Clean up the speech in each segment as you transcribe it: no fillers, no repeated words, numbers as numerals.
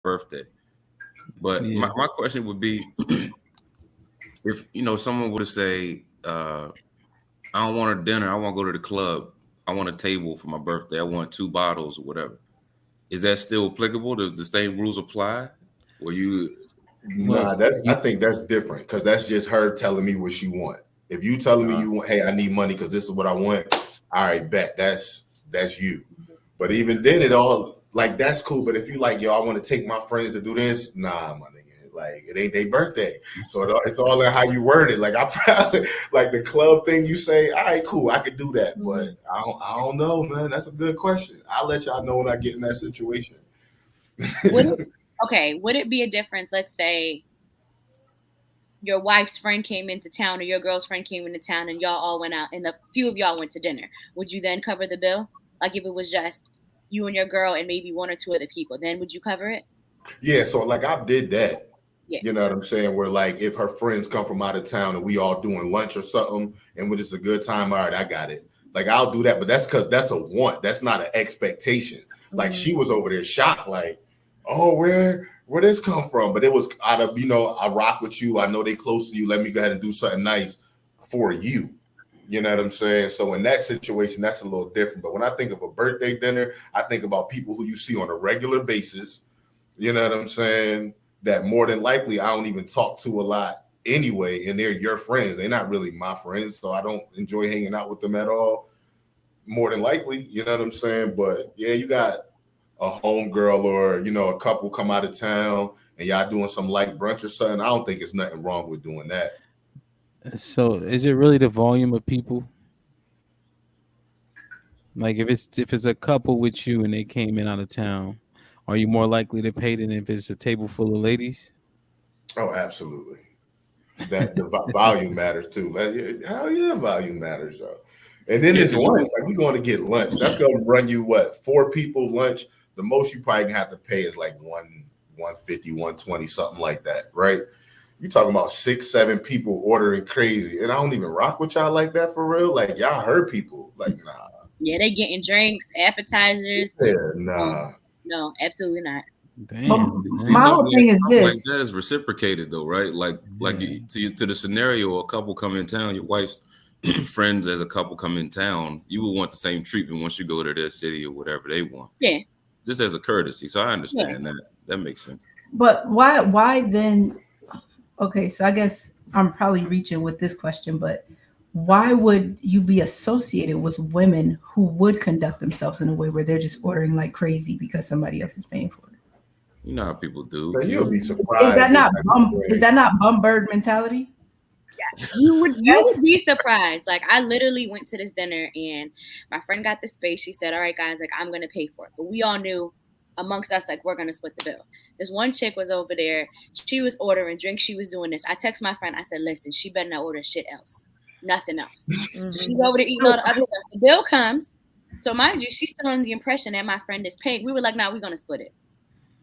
birthday. But my question would be, if someone were to say, I don't want a dinner, I want to go to the club, I want a table for my birthday, I want two bottles or whatever. Is that still applicable? The same rules apply? Or you Nah, I think that's different because that's just her telling me what she want. If you telling me you want, hey, I need money because this is what I want. All right, bet that's you. But even then, it all like that's cool. But if you like, yo, I want to take my friends to do this, nah, my nigga, like it ain't their birthday. So it's all in how you word it. Like I probably like the club thing. You say, all right, cool, I could do that. But I don't know, man. That's a good question. I'll let y'all know when I get in that situation. Would it be a difference? Let's say your wife's friend came into town or your girl's friend came into town and y'all all went out and a few of y'all went to dinner. Would you then cover the bill? Like if it was just you and your girl and maybe one or two other people, then would you cover it? Yeah, so like I did that. Yeah. You know what I'm saying? Where like if her friends come from out of town and we all doing lunch or something and when it's a good time, all right, I got it. Like I'll do that, but that's because that's a want. That's not an expectation. Like she was over there shocked, like, oh, where this come from? But it was out of, I rock with you. I know they close to you. Let me go ahead and do something nice for you. You know what I'm saying? So in that situation, that's a little different. But when I think of a birthday dinner, I think about people who you see on a regular basis. You know what I'm saying? That more than likely I don't even talk to a lot anyway, and they're your friends. They're not really my friends, so I don't enjoy hanging out with them at all. More than likely, you know what I'm saying? But yeah, you got a home girl or a couple come out of town and y'all doing some light brunch or something. I don't think there's nothing wrong with doing that. So is it really the volume of people? Like if it's a couple with you and they came in out of town, are you more likely to pay than if it's a table full of ladies? Oh, absolutely. That the volume matters too. Hell yeah, volume matters, though. And then it's lunch. Like we're going to get lunch. That's going to run you what? 4 people lunch. The most you probably have to pay is like 150, 120, something like that, right? You talking about 6, 7 people ordering crazy, and I don't even rock with y'all like that for real. Like y'all hurt people. Like nah. Yeah, they getting drinks, appetizers. Yeah, nah. No, absolutely not. Damn. My whole thing is this. Like that is reciprocated though, right? Like to the scenario, a couple come in town, your wife's friends as a couple come in town, you would want the same treatment once you go to their city or whatever they want. Yeah. Just as a courtesy. So I understand that. That makes sense. But why then? Okay, so I guess I'm probably reaching with this question, but why would you be associated with women who would conduct themselves in a way where they're just ordering like crazy because somebody else is paying for it? You know how people do. But you'll be surprised. Is that not bum bird mentality? Yeah, you would be surprised. Like I literally went to this dinner and my friend got the space. She said, "All right, guys, like I'm gonna pay for it." But we all knew amongst us, like we're gonna split the bill. This one chick was over there. She was ordering drinks. She was doing this. I text my friend. I said, "Listen, she better not order shit else. Nothing else." So she's over there eating all the other stuff. The bill comes. So mind you, she's still under the impression that my friend is paying. We were like, "Nah, we're gonna split it."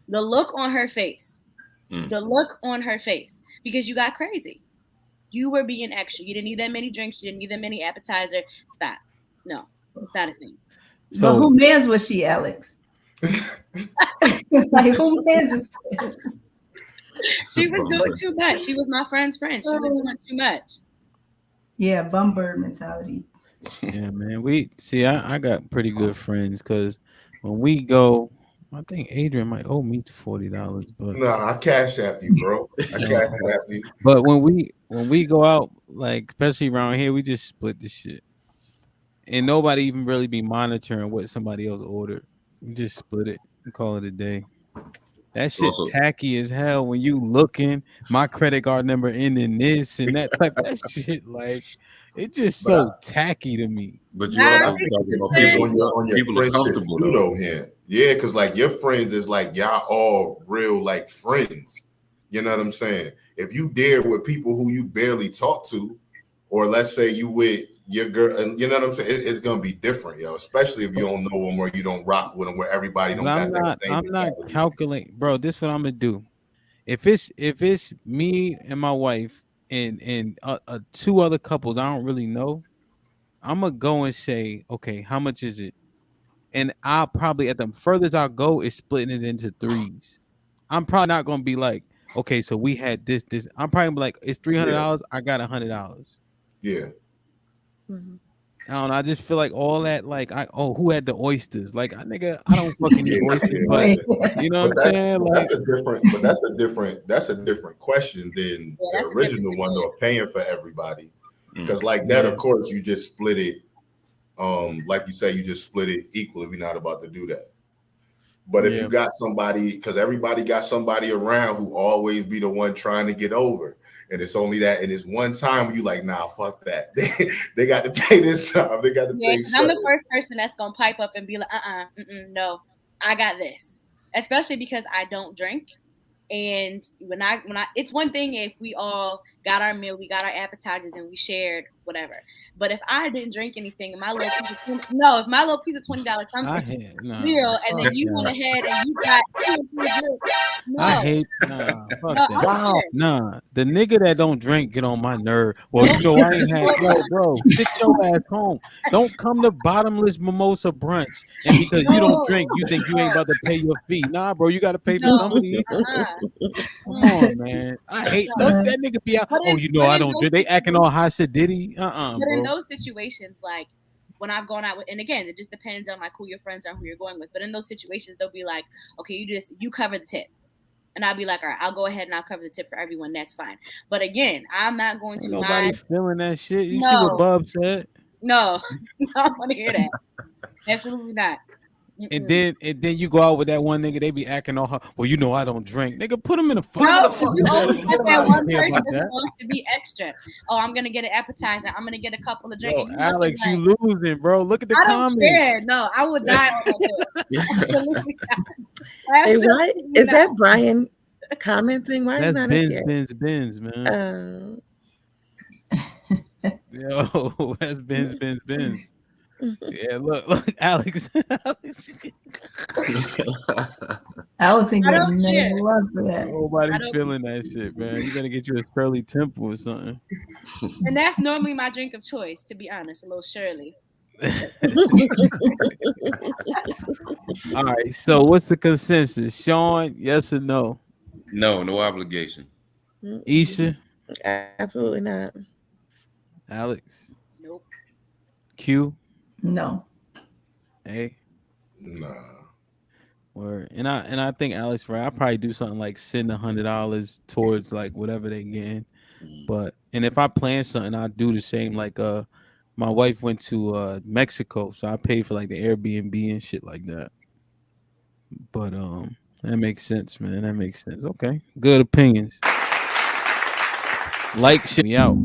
The look on her face. The look on her face. Because you got crazy. You were being extra. You didn't need that many drinks. You didn't need that many appetizers. Stop. No, it's not a thing. So, but who mans was she, Alex? Like who mans is this? She was doing too much. She was my friend's friend. She was doing too much. Yeah, bum bird mentality. Yeah, man. I got pretty good friends because when we go, I think Adrian might owe me $40, but no, I cash app you, bro. I cash app you. But when we go out, like especially around here, we just split the shit, and nobody even really be monitoring what somebody else ordered. We just split it and call it a day. That shit tacky as hell when you looking my credit card number ending this and that type of shit. Like it just so tacky to me. But you also talking about people on your people are comfortable though. Yeah, because like your friends is like y'all all real like friends. You know what I'm saying? If you dare with people who you barely talk to, or let's say you with your girl, and you know what I'm saying, it's gonna be different, yo. Especially if you don't know them or you don't rock with them, where everybody don't got that same. I'm not calculating, bro. This is what I'm gonna do. If it's me and my wife and 2 other couples I don't really know, I'm gonna go and say, okay, how much is it? And I'll probably at the furthest I'll go is splitting it into 3s. I'm probably not gonna be like, okay, so we had this. I'm probably gonna be like, it's $300. I got $100. Yeah. Mm-hmm. I don't know. I just feel like all that, like, who had the oysters? Like, nigga, I don't fucking eat oysters, but you know what I'm saying? Like, that's a different question than the original one, though, paying for everybody. Because like that, of course, you just split it. Like you say, you just split it equally. We're not about to do that. But if you got somebody, because everybody got somebody around who always be the one trying to get over, and it's only that, and it's one time where you like, nah, fuck that. They got to pay this time. They got to pay. I'm the first person that's gonna pipe up and be like, no, I got this. Especially because I don't drink. And when I it's one thing if we all got our meal, we got our appetizers, and we shared whatever. But if I didn't drink anything, and my little piece of $20, if my little piece of $20 something deal, and then you went ahead and you got I hate fuck that. Nah, the nigga that don't drink get on my nerve. Well, you know I ain't had bro. Sit your ass home. Don't come to bottomless mimosa brunch, and because you don't drink, you think you ain't about to pay your fee. Nah, bro, you got to pay for somebody. Come on, man. I hate that nigga be out. You know I don't drink. They acting all high diddy. But in those situations, like when I've gone out with, and again, it just depends on like who your friends are, who you're going with. But in those situations, they'll be like, okay, you cover the tip. And I'll be like, all right, I'll go ahead and I'll cover the tip for everyone. That's fine. But again, I'm not going to. Nobody feeling that shit. You see what Bub said? No, I don't want to hear that. Absolutely not. And then you go out with that one nigga, they be acting all hard. Well, you know I don't drink. Nigga, put him in a fucking. No, because you always have that one person that wants to be extra. Oh, I'm gonna get an appetizer. I'm gonna get a couple of drinks. Yo, Alex, you losing, bro. Look at the comments. I don't care. No, I would die on that. Hey, why is that Brian commenting? Why that's is not Benz, man. Yo, that's Benz. Yeah, look, Alex. Alex ain't got no love for that. Nobody's feeling that shit, man. You better get you a Shirley Temple or something. And that's normally my drink of choice, to be honest, a little Shirley. All right, so what's the consensus? Sean, yes or no? No obligation. Isha? Absolutely not. Alex? Nope. Q? No. Hey? Nah. Word. And I think Alex, right? I'll probably do something like send $100 towards like whatever they getting. But and if I plan something, I'll do the same. Like my wife went to Mexico, so I paid for like the Airbnb and shit like that. But that makes sense, man. That makes sense. Okay. Good opinions. Like shit me out.